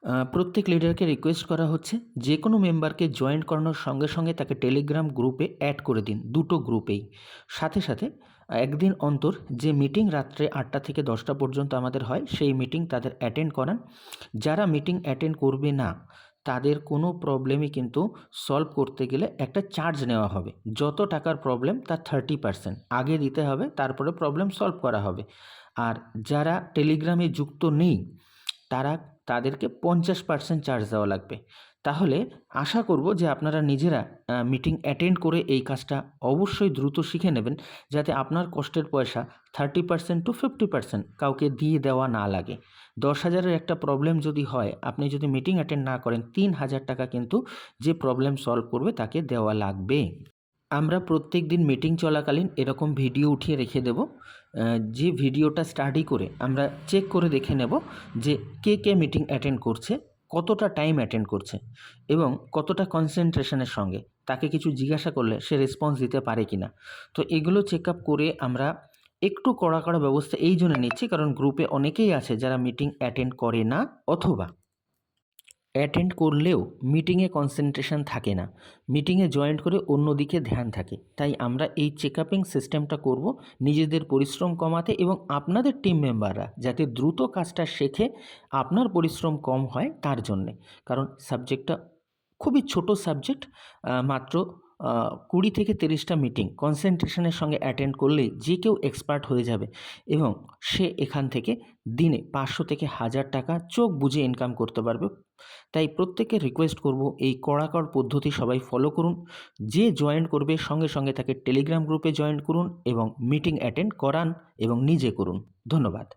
প্রত্যেক লিডারকে রিকোয়েস্ট করা হচ্ছে যে কোনো মেম্বারকে জয়েন করানোর সঙ্গে সঙ্গে তাকে টেলিগ্রাম গ্রুপে অ্যাড করে দিন, দুটো গ্রুপেই। সাথে সাথে একদিন অন্তর যে মিটিং রাত্রে 8টা থেকে 10টা পর্যন্ত আমাদের হয়, সেই মিটিং তাদের অ্যাটেন্ড করান। যারা মিটিং অ্যাটেন্ড করবে না তাদের কোনো প্রবলেমই কিন্তু সলভ করতে গেলে একটা চার্জ নেওয়া হবে। যত টাকার প্রবলেম তার 30% আগে দিতে হবে, তারপরে প্রবলেম সলভ করা হবে। আর যারা টেলিগ্রামে যুক্ত নেই তাদেরকে 50% চার্জ দেওয়া লাগবে। তাহলে আশা করব যে আপনারা নিজেরা মিটিং অ্যাটেন্ড করে এই কাজটা অবশ্যই দ্রুত শিখে নেবেন, যাতে আপনার কষ্টের পয়সা 30% to 50% কাউকে দিয়ে দেওয়া না লাগে। 10,000-এর একটা প্রবলেম যদি হয়, আপনি যদি মিটিং অ্যাটেন্ড না করেন, 3,000 টাকা কিন্তু যে প্রবলেম সলভ করবে তাকে দেওয়া লাগবে। আমরা প্রত্যেক দিন মিটিং চলাকালীন এরকম ভিডিও উঠিয়ে রেখে দেব। যে ভিডিওটা স্টাডি করে আমরা চেক করে দেখে নেব যে কে কে মিটিং অ্যাটেন্ড করছে, কতটা টাইম অ্যাটেন্ড করছে এবং কতটা কনসেন্ট্রেশনের সঙ্গে। তাকে কিছু জিজ্ঞাসা করলে সে রেসপন্স দিতে পারে কি না। তো এগুলো চেক আপ করে আমরা একটু কড়া ব্যবস্থা এই জন্য নিচ্ছি, কারণ গ্রুপে অনেকেই আছে যারা মিটিং অ্যাটেন্ড করে না, অথবা অ্যাটেন্ড করলেও মিটিংয়ে কনসেন্ট্রেশন থাকে না, মিটিংয়ে জয়েন্ট করে অন্যদিকে ধ্যান থাকে। তাই আমরা এই চেকআপিং সিস্টেমটা করব নিজেদের পরিশ্রম কমাতে এবং আপনাদের টিম মেম্বাররা যাতে দ্রুত কাজটা শেখে, আপনার পরিশ্রম কম হয় তার জন্যে। কারণ সাবজেক্টটা খুবই ছোট সাবজেক্ট, মাত্র 20 থেকে 30টা মিটিং কনসেন্ট্রেশনের সঙ্গে অ্যাটেন্ড করলেই যে কেউ এক্সপার্ট হয়ে যাবে এবং সে এখান থেকে দিনে 500 থেকে 1000 টাকা চোখ বুজে ইনকাম করতে পারবে। তাই প্রত্যেককে রিকোয়েস্ট করব এই কড়াকড় পদ্ধতি সবাই ফলো করুন। যে জয়েন করবে সঙ্গে সঙ্গে তাকে টেলিগ্রাম গ্রুপে জয়েন করুন এবং মিটিং অ্যাটেন্ড করান এবং নিজে করুন। ধন্যবাদ।